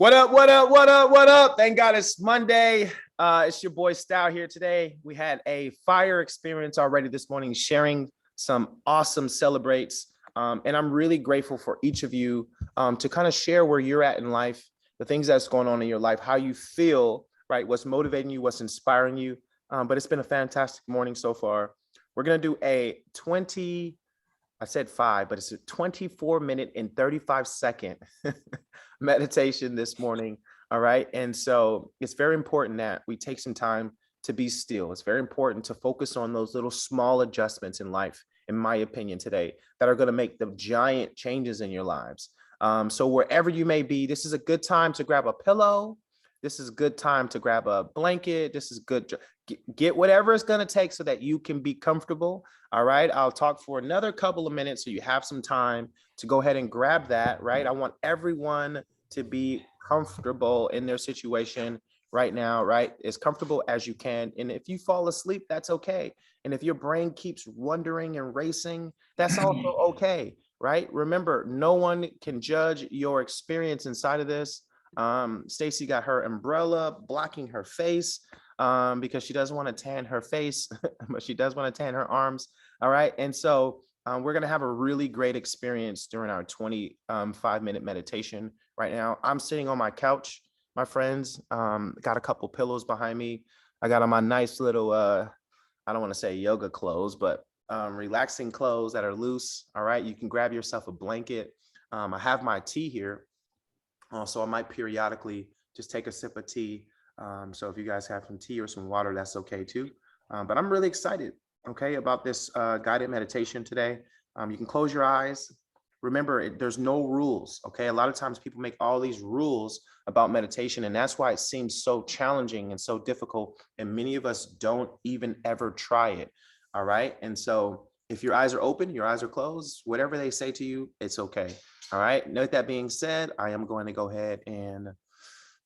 What up? What up? What up? What up? Thank God it's Monday. It's your boy Stout here today. We had a fire experience already this morning, sharing some awesome celebrates. And I'm really grateful for each of you to kind of share where you're at in life, the things that's going on in your life, how you feel, right? What's motivating you, what's inspiring you. But it's been a fantastic morning so far. We're going to do I said 5, but it's a 24-minute and 35-second meditation this morning. All right. And so it's very important that we take some time to be still. It's very important to focus on those little small adjustments in life, in my opinion, today, that are going to make the giant changes in your lives. So wherever you may be, this is a good time to grab a pillow. This is a good time to grab a blanket. This is good. Get whatever it's going to take so that you can be comfortable. All right. I'll talk for another couple of minutes so you have some time to go ahead and grab that. Right. I want everyone to be comfortable in their situation right now. Right. As comfortable as you can. And if you fall asleep, that's okay. And if your brain keeps wandering and racing, that's also okay. Right. Remember, no one can judge your experience inside of this. Stacy got her umbrella blocking her face because she doesn't want to tan her face, but she does want to tan her arms. All right. And so we're going to have a really great experience during our 25-minute meditation right now. I'm sitting on my couch, my friends. Got a couple pillows behind me. I got on my nice little, I don't want to say yoga clothes, but relaxing clothes that are loose. All right. You can grab yourself a blanket. I have my tea here. So I might periodically just take a sip of tea. So if you guys have some tea or some water, that's okay too. But I'm really excited, okay, about this guided meditation today. You can close your eyes. Remember, there's no rules, okay? A lot of times people make all these rules about meditation, and that's why it seems so challenging and so difficult, and many of us don't even ever try it, all right? And so if your eyes are open, your eyes are closed, whatever they say to you, it's okay. All right. With that being said, I am going to go ahead and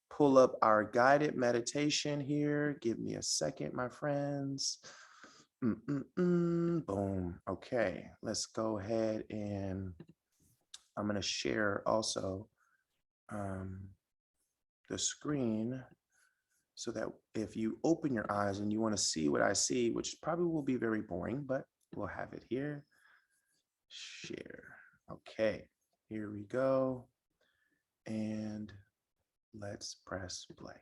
pull up our guided meditation here. Give me a second, my friends. Boom. Okay. Let's go ahead and I'm going to share also the screen so that if you open your eyes and you want to see what I see, which probably will be very boring, but we'll have it here. Share. Okay. Here we go. And let's press play.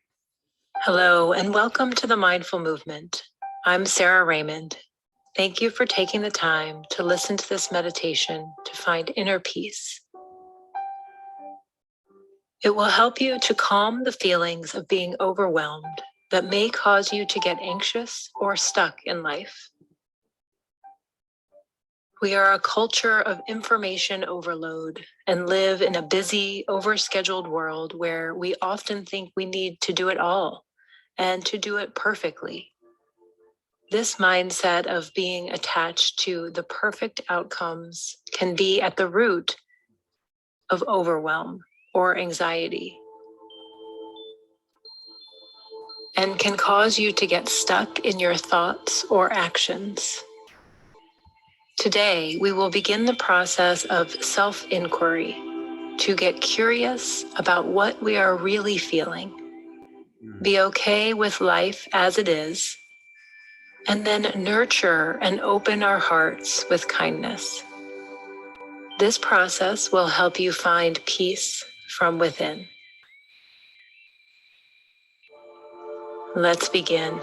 Hello, and welcome to the Mindful Movement. I'm Sarah Raymond. Thank you for taking the time to listen to this meditation to find inner peace. It will help you to calm the feelings of being overwhelmed that may cause you to get anxious or stuck in life. We are a culture of information overload and live in a busy, overscheduled world where we often think we need to do it all and to do it perfectly. This mindset of being attached to the perfect outcomes can be at the root of overwhelm or anxiety and can cause you to get stuck in your thoughts or actions. Today, we will begin the process of self-inquiry to get curious about what we are really feeling, be okay with life as it is, and then nurture and open our hearts with kindness. This process will help you find peace from within. Let's begin.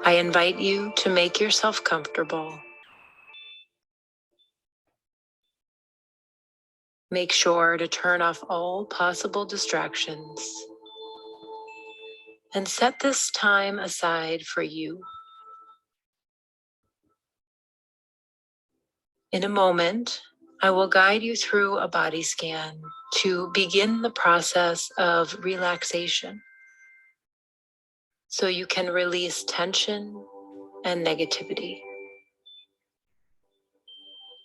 I invite you to make yourself comfortable. Make sure to turn off all possible distractions and set this time aside for you. In a moment, I will guide you through a body scan to begin the process of relaxation so you can release tension and negativity.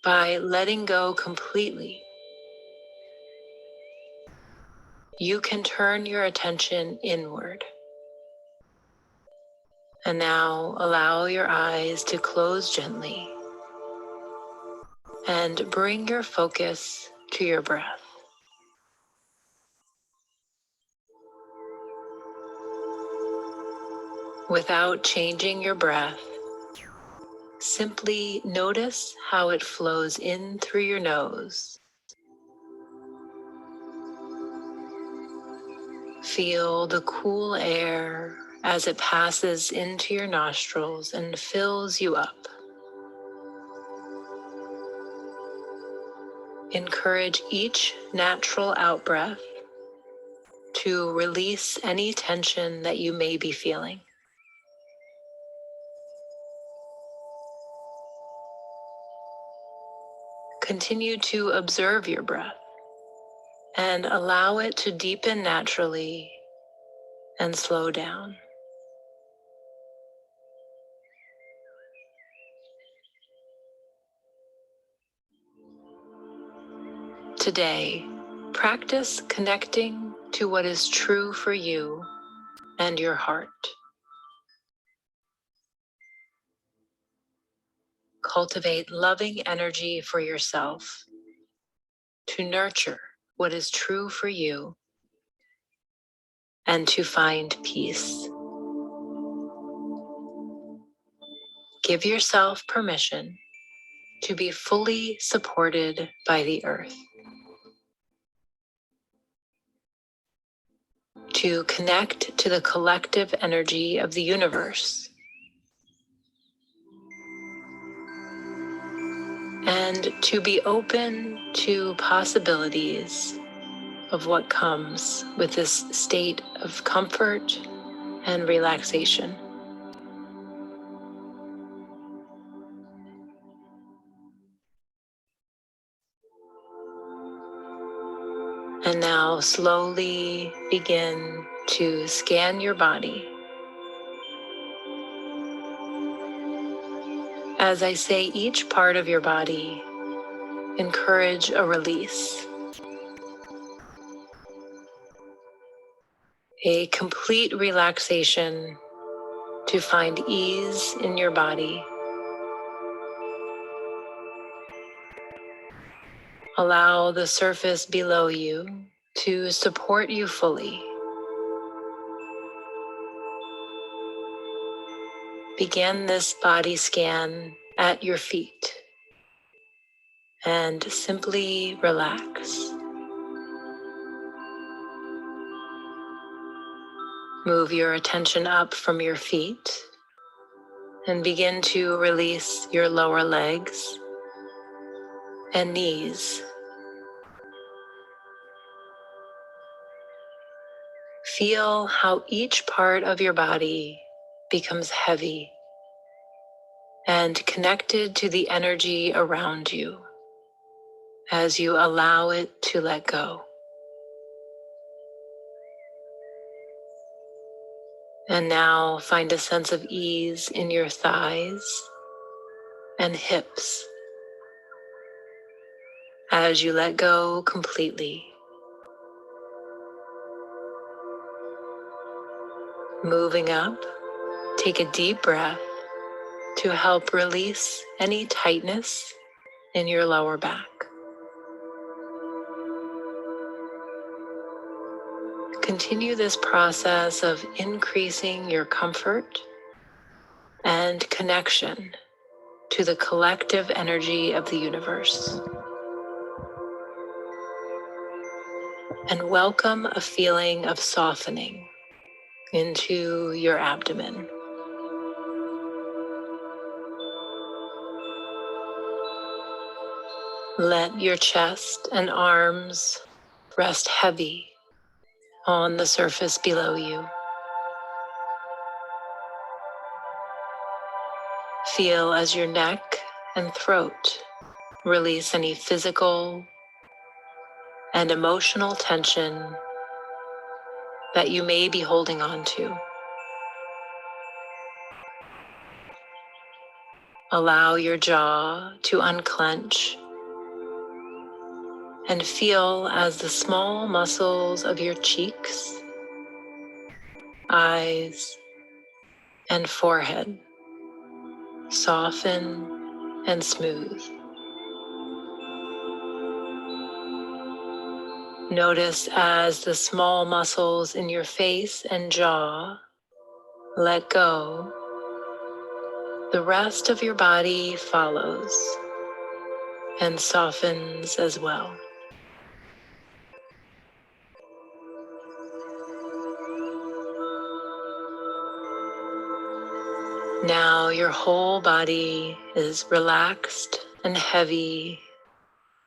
By letting go completely, you can turn your attention inward. And now allow your eyes to close gently and bring your focus to your breath. Without changing your breath, simply notice how it flows in through your nose. Feel the cool air as it passes into your nostrils and fills you up. Encourage each natural out-breath to release any tension that you may be feeling. Continue to observe your breath and allow it to deepen naturally and slow down. Today, practice connecting to what is true for you and your heart. Cultivate loving energy for yourself to nurture what is true for you and to find peace. Give yourself permission to be fully supported by the earth, to connect to the collective energy of the universe, and to be open to possibilities of what comes with this state of comfort and relaxation. And now slowly begin to scan your body. As I say each part of your body, encourage a release. A complete relaxation to find ease in your body. Allow the surface below you to support you fully. Begin this body scan at your feet and simply relax. Move your attention up from your feet and begin to release your lower legs and knees. Feel how each part of your body becomes heavy and connected to the energy around you as you allow it to let go. And now find a sense of ease in your thighs and hips as you let go completely. Moving up, take a deep breath to help release any tightness in your lower back. Continue this process of increasing your comfort and connection to the collective energy of the universe. And welcome a feeling of softening into your abdomen. Let your chest and arms rest heavy on the surface below you. Feel as your neck and throat release any physical and emotional tension that you may be holding on to. Allow your jaw to unclench and feel as the small muscles of your cheeks, eyes, and forehead soften and smooth. Notice as the small muscles in your face and jaw let go, the rest of your body follows and softens as well. Now your whole body is relaxed and heavy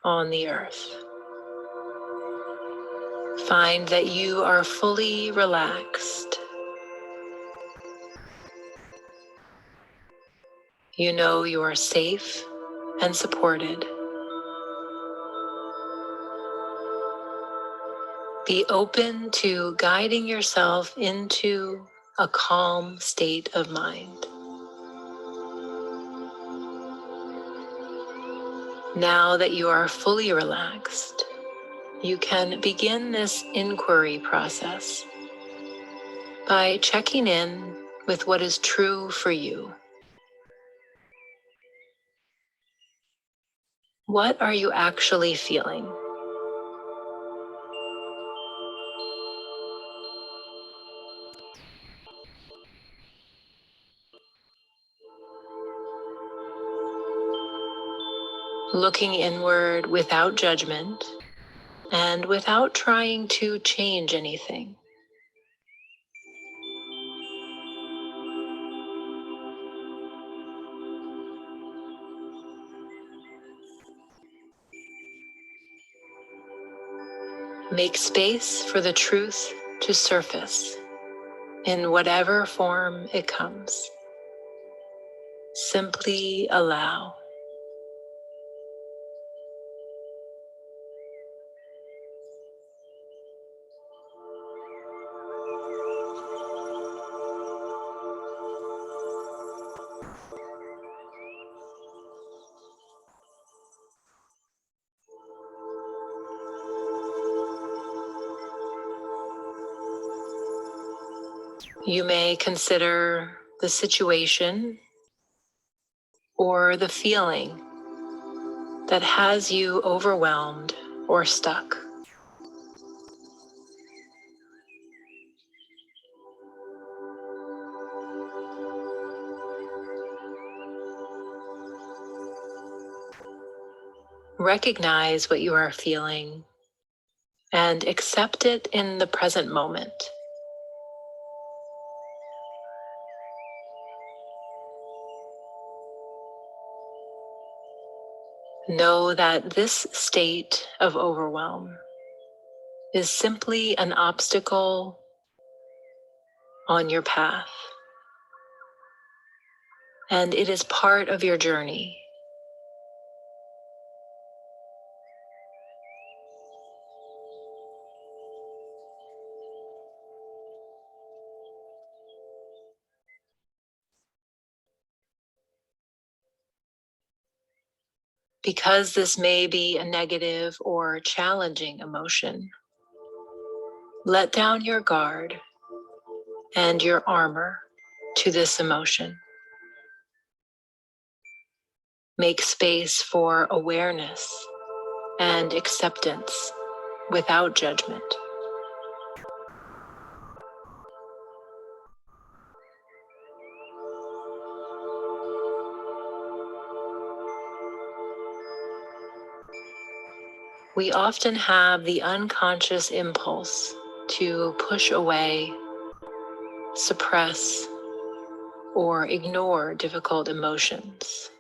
on the earth. Find that you are fully relaxed. You know you are safe and supported. Be open to guiding yourself into a calm state of mind. Now that you are fully relaxed, you can begin this inquiry process by checking in with what is true for you. What are you actually feeling? Looking inward without judgment and without trying to change anything. Make space for the truth to surface in whatever form it comes. Simply allow. You may consider the situation or the feeling that has you overwhelmed or stuck. Recognize what you are feeling and accept it in the present moment. Know that this state of overwhelm is simply an obstacle on your path, and it is part of your journey. Because this may be a negative or challenging emotion, let down your guard and your armor to this emotion. Make space for awareness and acceptance without judgment. We often have the unconscious impulse to push away, suppress, or ignore difficult emotions,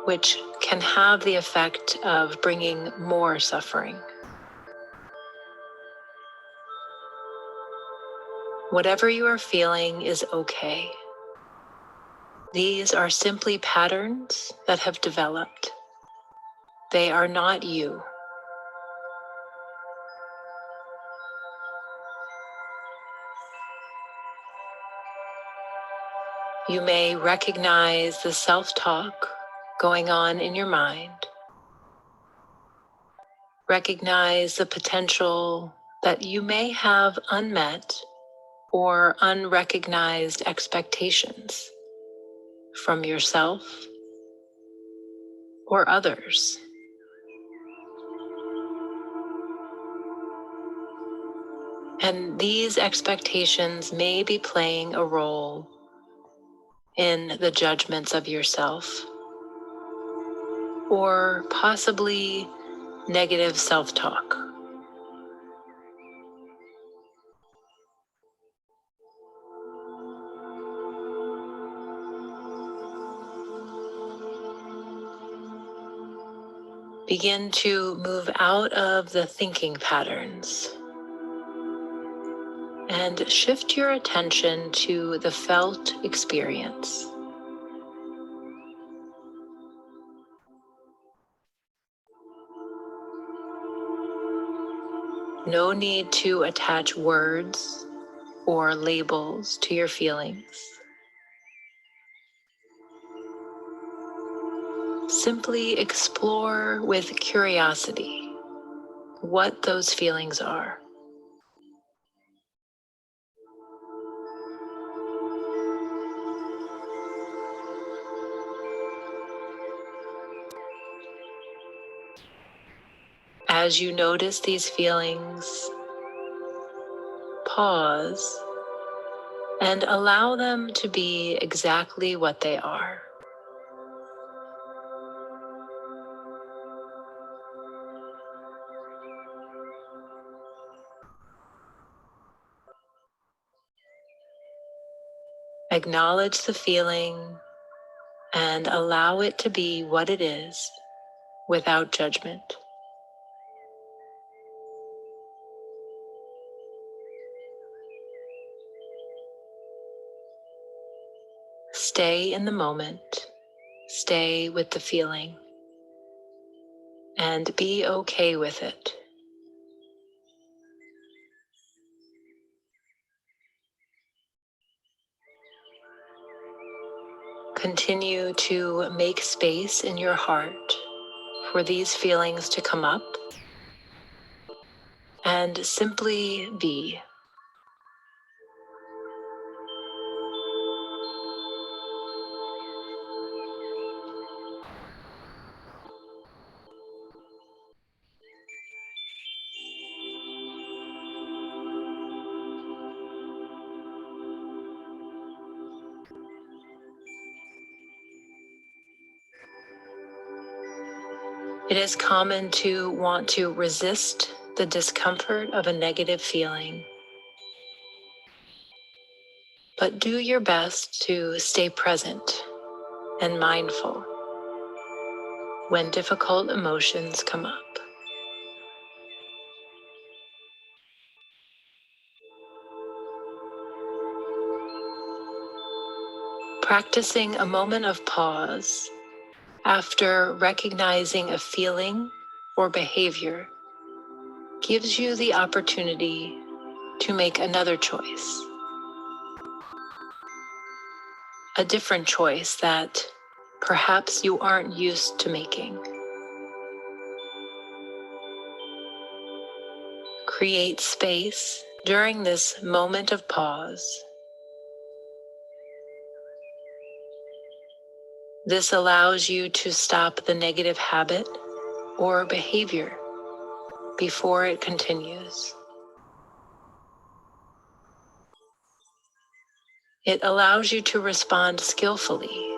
which can have the effect of bringing more suffering. Whatever you are feeling is okay. These are simply patterns that have developed. They are not you. You may recognize the self-talk going on in your mind. Recognize the potential that you may have unmet or unrecognized expectations from yourself or others. And these expectations may be playing a role in the judgments of yourself, or possibly negative self-talk. Begin to move out of the thinking patterns and shift your attention to the felt experience. No need to attach words or labels to your feelings. Simply explore with curiosity what those feelings are. As you notice these feelings, pause and allow them to be exactly what they are. Acknowledge the feeling and allow it to be what it is without judgment. Stay in the moment, stay with the feeling, and be okay with it. Continue to make space in your heart for these feelings to come up and simply be. It is common to want to resist the discomfort of a negative feeling, but do your best to stay present and mindful when difficult emotions come up. Practicing a moment of pause after recognizing a feeling or behavior gives you the opportunity to make another choice, a different choice that perhaps you aren't used to making. Create space during this moment of pause. This allows you to stop the negative habit or behavior before it continues. It allows you to respond skillfully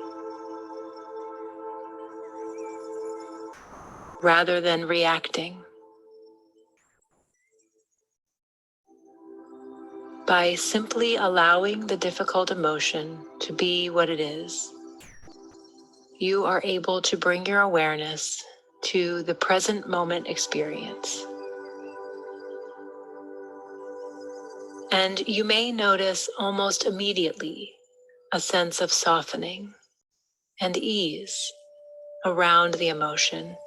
rather than reacting. By simply allowing the difficult emotion to be what it is, you are able to bring your awareness to the present moment experience. And you may notice almost immediately a sense of softening and ease around the emotion,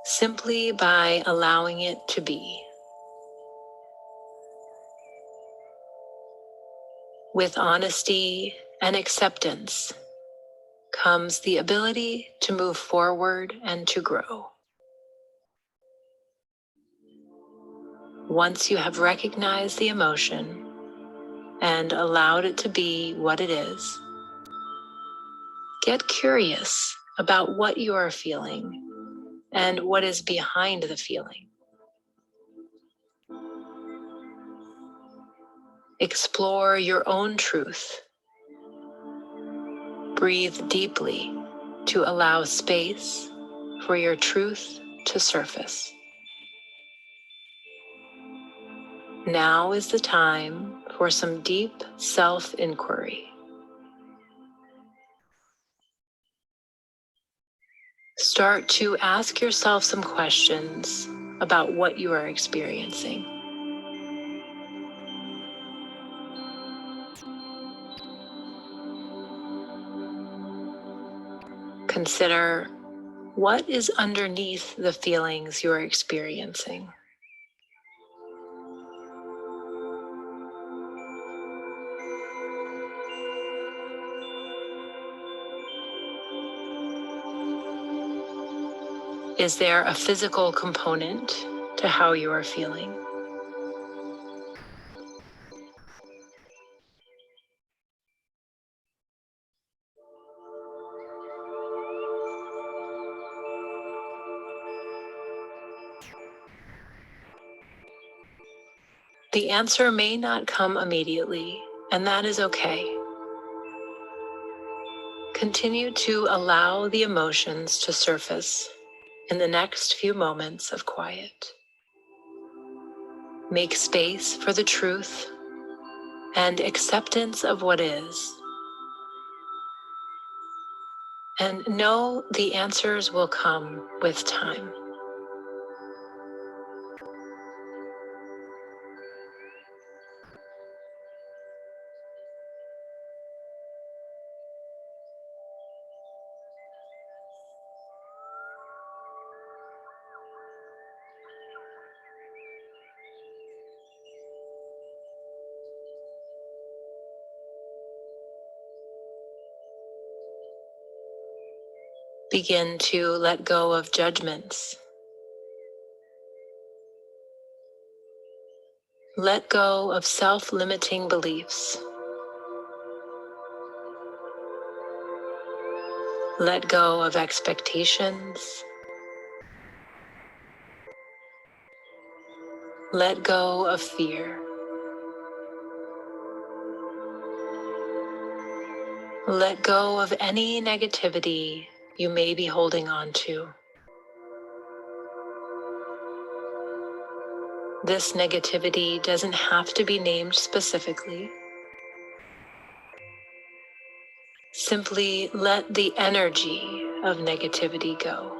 simply by allowing it to be. With honesty and acceptance comes the ability to move forward and to grow. Once you have recognized the emotion and allowed it to be what it is, get curious about what you are feeling and what is behind the feeling. Explore your own truth. Breathe deeply to allow space for your truth to surface. Now is the time for some deep self-inquiry. Start to ask yourself some questions about what you are experiencing. Consider what is underneath the feelings you are experiencing. Is there a physical component to how you are feeling? The answer may not come immediately, and that is okay. Continue to allow the emotions to surface in the next few moments of quiet. Make space for the truth and acceptance of what is. And know the answers will come with time. Begin to let go of judgments. Let go of self-limiting beliefs. Let go of expectations. Let go of fear. Let go of any negativity you may be holding on to. This negativity doesn't have to be named specifically. Simply let the energy of negativity go.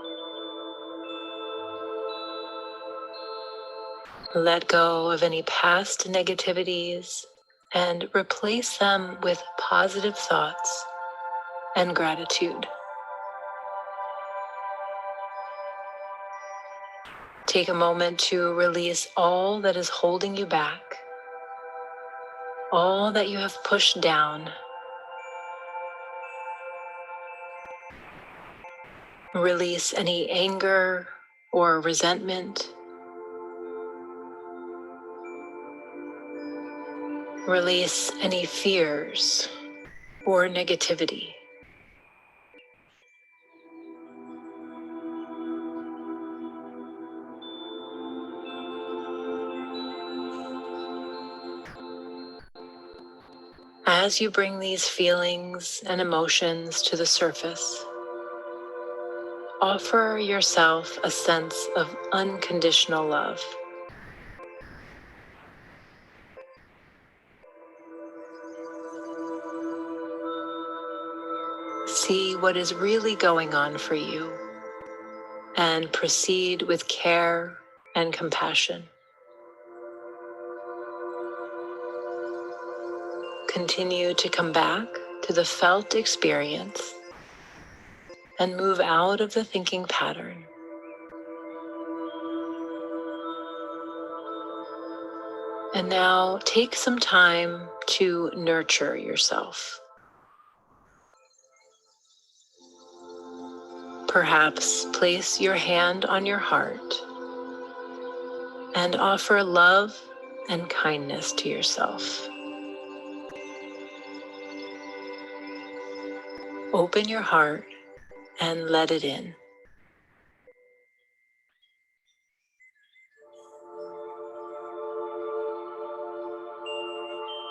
Let go of any past negativities and replace them with positive thoughts and gratitude. Take a moment to release all that is holding you back, all that you have pushed down. Release any anger or resentment. Release any fears or negativity. As you bring these feelings and emotions to the surface, offer yourself a sense of unconditional love. See what is really going on for you and proceed with care and compassion. Continue to come back to the felt experience and move out of the thinking pattern. And now take some time to nurture yourself. Perhaps place your hand on your heart and offer love and kindness to yourself. Open your heart and let it in.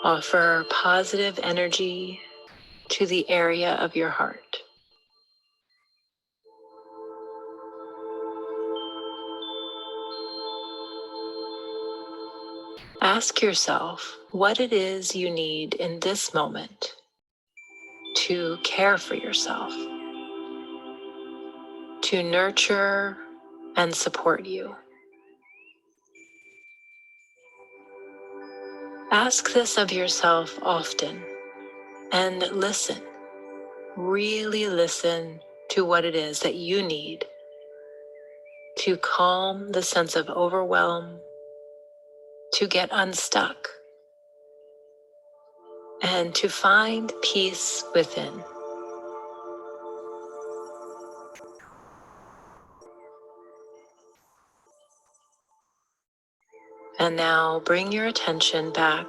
Offer positive energy to the area of your heart. Ask yourself what it is you need in this moment to care for yourself, to nurture and support you. Ask this of yourself often and listen, really listen to what it is that you need to calm the sense of overwhelm, to get unstuck, and to find peace within. And now bring your attention back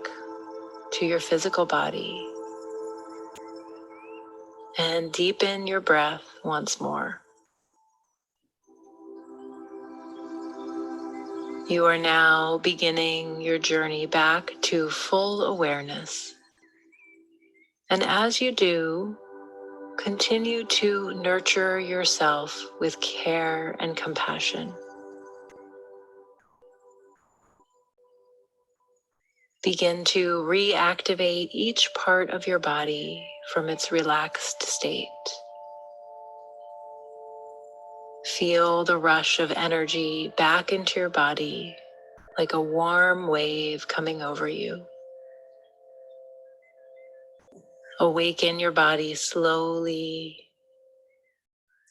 to your physical body and deepen your breath once more. You are now beginning your journey back to full awareness. And as you do, continue to nurture yourself with care and compassion. Begin to reactivate each part of your body from its relaxed state. Feel the rush of energy back into your body like a warm wave coming over you. Awaken your body slowly,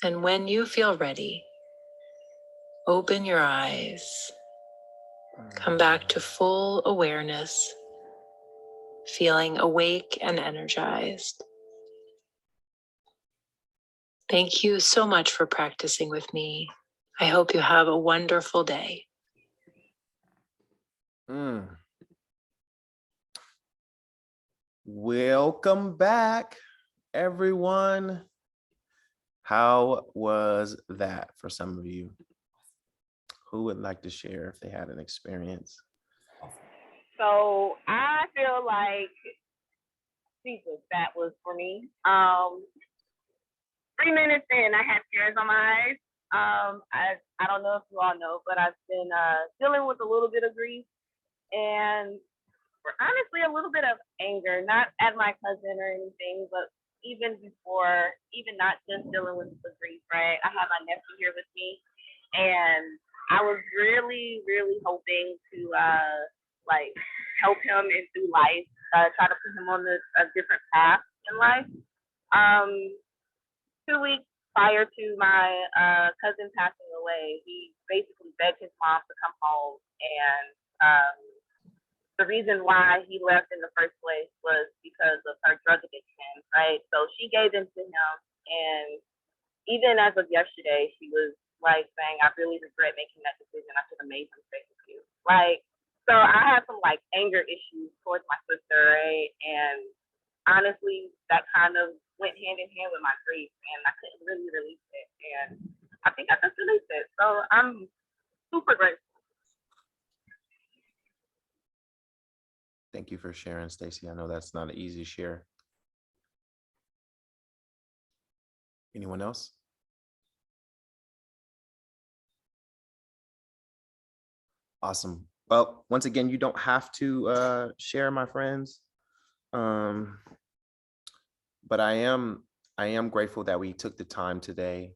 and when you feel ready, open your eyes. Come back to full awareness, feeling awake and energized. Thank you so much for practicing with me. I hope you have a wonderful day. Welcome back, everyone. How was that for some of you? Who would like to share if they had an experience? So I feel like, Jesus, that was for me. 3 minutes in, I had tears on my eyes. I don't know if you all know, but I've been dealing with a little bit of grief and honestly a little bit of anger, not at my cousin or anything, but even before, even not just dealing with the grief, right? I have my nephew here with me, and I was really, really hoping to like help him and through life, try to put him on a different path in life. 2 weeks prior to my cousin passing away, he basically begged his mom to come home, and the reason why he left in the first place was because of her drug addiction, right? So she gave in to him, and even as of yesterday, she was like saying, "I really regret making that decision. I should have made some space with you." Like, so I have some like anger issues towards my sister, right? And honestly, that kind of went hand in hand with my grief, and I couldn't really release it. And I think I just released it. So I'm super grateful. Thank you for sharing, Stacy. I know that's not an easy share. Anyone else? Awesome. Well, once again, you don't have to share, my friends. But I am grateful that we took the time today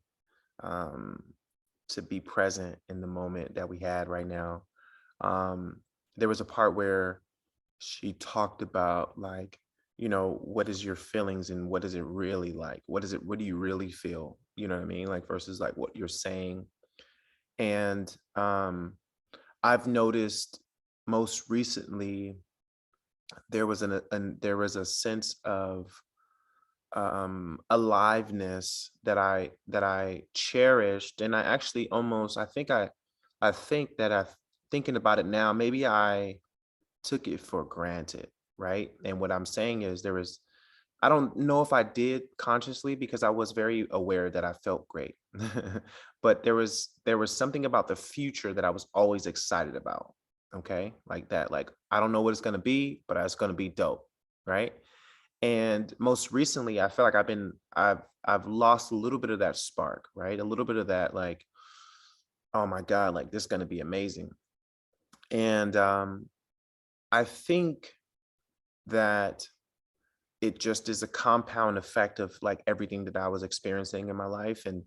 to be present in the moment that we had right now. There was a part where she talked about, like, you know, what is your feelings and what is it really like? What do you really feel? You know what I mean? Like, versus like what you're saying. And I've noticed most recently there was there was a sense of aliveness that I cherished, and I actually almost I think that I thinking about it now, maybe I took it for granted, right? And what I'm saying is I don't know if I did consciously, because I was very aware that I felt great. But there was something about the future that I was always excited about. Okay. Like that. Like, I don't know what it's going to be, but it's going to be dope. Right. And most recently, I feel like I've lost a little bit of that spark, right? A little bit of that, like, oh my God, like this is going to be amazing. And I think that it just is a compound effect of like everything that I was experiencing in my life. And,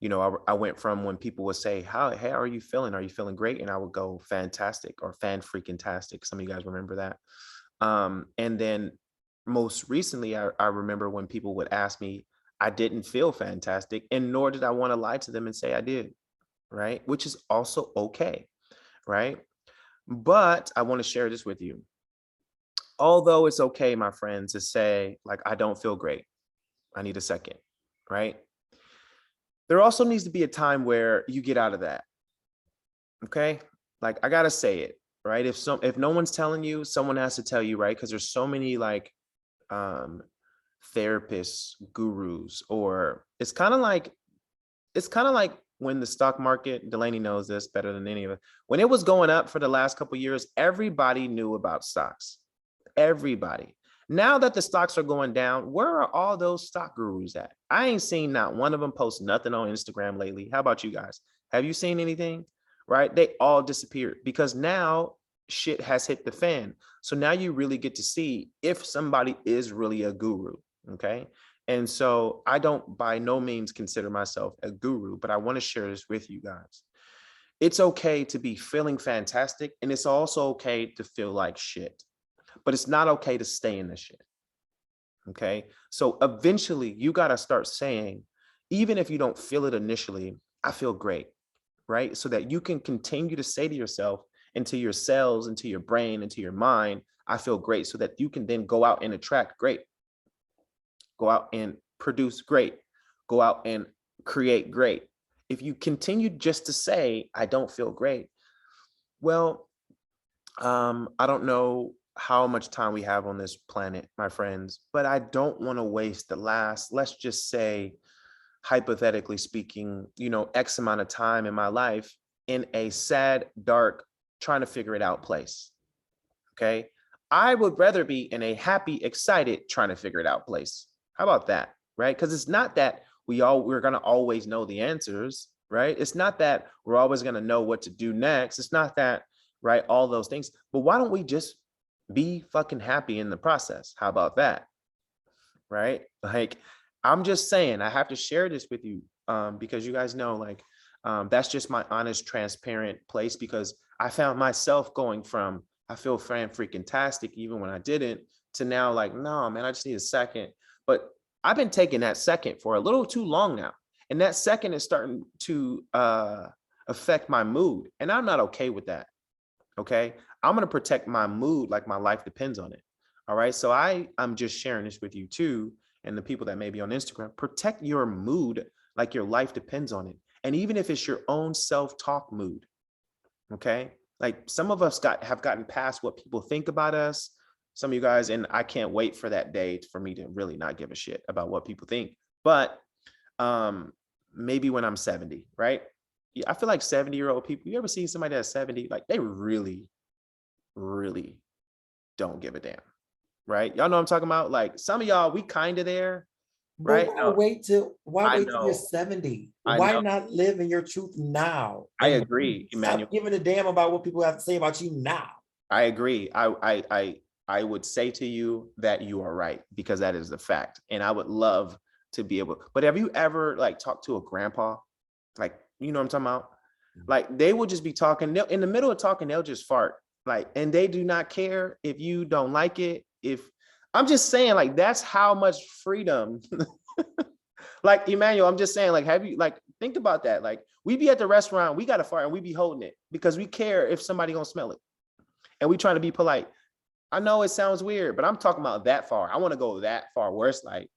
I went from when people would say, hey, how are you feeling? Are you feeling great? And I would go fantastic or fan freaking tastic. Some of you guys remember that. And then most recently, I remember when people would ask me, I didn't feel fantastic, and nor did I want to lie to them and say I did, right? Which is also okay, right? But I want to share this with you. Although it's okay, my friends, to say, like, I don't feel great, I need a second, right? There also needs to be a time where you get out of that, okay? Like, I gotta say it, right? If no one's telling you, someone has to tell you, right? Because there's so many like um therapists, gurus, or it's kind of like when the stock market, Delaney knows this better than any of it. When it was going up for the last couple of years, everybody knew about stocks. Everybody. Now that the stocks are going down, where are all those stock gurus at? I ain't seen not one of them post nothing on Instagram lately. How about you guys? Have you seen anything? Right? They all disappeared because now shit has hit the fan. So now you really get to see if somebody is really a guru. Okay. And so I don't by no means consider myself a guru, but I want to share this with you guys. It's okay to be feeling fantastic, and it's also okay to feel like shit, but it's not okay to stay in the shit. Okay. So eventually you got to start saying, even if you don't feel it initially, I feel great, right? So that you can continue to say to yourself, into your cells, into your brain, into your mind, I feel great, so that you can then go out and attract great, go out and produce great, go out and create great. If you continue just to say, I don't feel great, well, I don't know how much time we have on this planet, my friends, but I don't want to waste the last, let's just say, hypothetically speaking, X amount of time in my life in a sad, dark, trying to figure it out place. Okay. I would rather be in a happy, excited, trying to figure it out place. How about that? Right. Because it's not that we're going to always know the answers, right? It's not that we're always going to know what to do next. It's not that, right? All those things. But why don't we just be fucking happy in the process? How about that? Right? Like, I'm just saying, I have to share this with you because you guys know, like, that's just my honest, transparent place, because I found myself going from, I feel fan freaking tastic even when I didn't, to now like, no, man, I just need a second. But I've been taking that second for a little too long now. And that second is starting to affect my mood. And I'm not okay with that. Okay. I'm going to protect my mood like my life depends on it. All right. So I'm just sharing this with you too. And the people that may be on Instagram, protect your mood like your life depends on it. And even if it's your own self-talk mood. Okay. Like, some of us have gotten past what people think about us. Some of you guys, and I can't wait for that day for me to really not give a shit about what people think. But maybe when I'm 70, right? I feel like 70-year-old people, you ever seen somebody that's 70? Like, they really, really don't give a damn, right? Y'all know what I'm talking about? Like, some of y'all, we kind of there, But right? why wait till I you're know. 70? I Why know. not live in your truth now? I And agree, Emmanuel. stop giving a damn about what people have to say about you now. I agree. I would say to you that you are right, because that is the fact. And I would love to be able, but have you ever like talked to a grandpa? Like, you know what I'm talking about? Like, they will just be talking, in the middle of talking, they'll just fart. Like, and they do not care if you don't like it. If I'm just saying, like, that's how much freedom. Like, Emmanuel, I'm just saying, like, have you, like, think about that. Like, we be at the restaurant, we got a fart and we be holding it because we care if somebody gonna smell it. And we trying to be polite. I know it sounds weird, but I'm talking about that far. I want to go that far where it's like,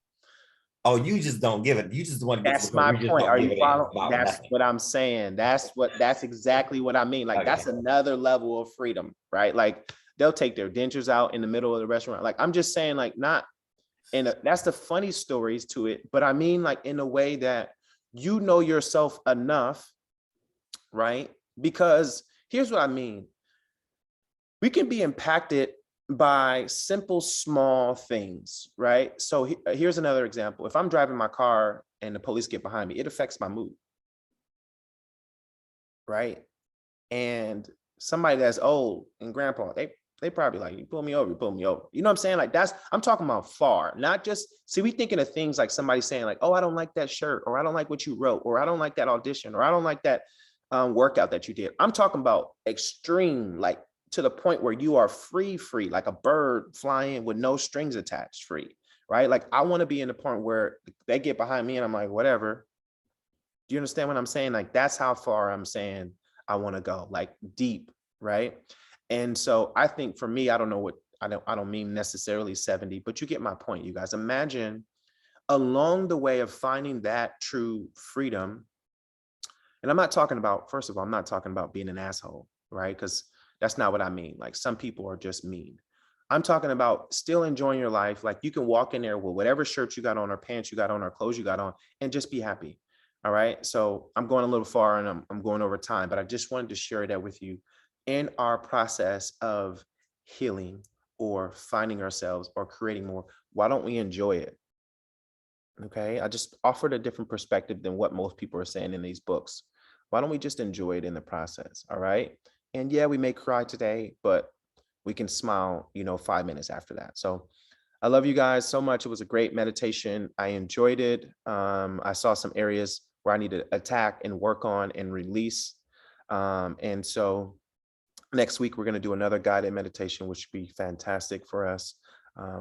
Oh, you just don't give it. You just want to get to that's the point my where you just point. don't Are give you a damn following? about That's nothing. what I'm saying. That's exactly what I mean. Like, that's Okay. another level of freedom, right? Like, they'll take their dentures out in the middle of the restaurant. Like, I'm just saying, like, not and that's the funny stories to it, but I mean, like, in a way that you know yourself enough, right? Because here's what I mean. we can be impacted by simple, small things, right? So here's another example. If I'm driving my car and the police get behind me, it affects my mood, right? And somebody that's old and grandpa, they probably like, you pull me over, you pull me over. You know what I'm saying? Like I'm talking about far, not just, see, we thinking of things like somebody saying like, oh, I don't like that shirt, or I don't like what you wrote, or I don't like that audition, or I don't like that workout that you did. I'm talking about extreme, like to the point where you are free, like a bird flying with no strings attached, free, right? Like I want to be in the point where they get behind me and I'm like, whatever. Do you understand what I'm saying? Like that's how far I'm saying I want to go, like deep, right? And so I think for me, I don't know what, I don't mean necessarily 70, but you get my point, you guys. Imagine along the way of finding that true freedom. And I'm not talking about, first of all, I'm not talking about being an asshole, right? Because that's not what I mean. Like some people are just mean. I'm talking about still enjoying your life. Like you can walk in there with whatever shirt you got on or pants you got on or clothes you got on and just be happy. All right. So I'm going a little far and I'm going over time, but I just wanted to share that with you in our process of healing or finding ourselves or creating more. Why don't we enjoy it? Okay. I just offered a different perspective than what most people are saying in these books. Why don't we just enjoy it in the process? All right. And yeah, we may cry today, but we can smile, 5 minutes after that. So I love you guys so much. It was a great meditation. I enjoyed it. I saw some areas where I need to attack and work on and release. And so next week, we're going to do another guided meditation, which would be fantastic for us.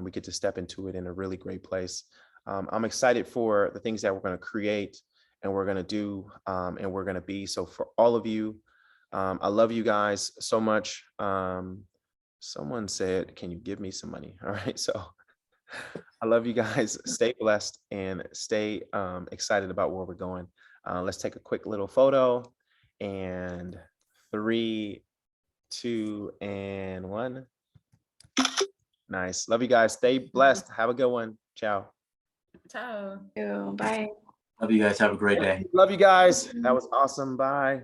We get to step into it in a really great place. I'm excited for the things that we're going to create and we're going to do and we're going to be. So for all of you, I love you guys so much. Someone said, can you give me some money? All right. So I love you guys. Stay blessed and stay excited about where we're going. Let's take a quick little photo and 3, 2, and 1. Nice. Love you guys. Stay blessed. Have a good one. Ciao. Ciao. Bye. Love you guys. Have a great day. Love you guys. That was awesome. Bye.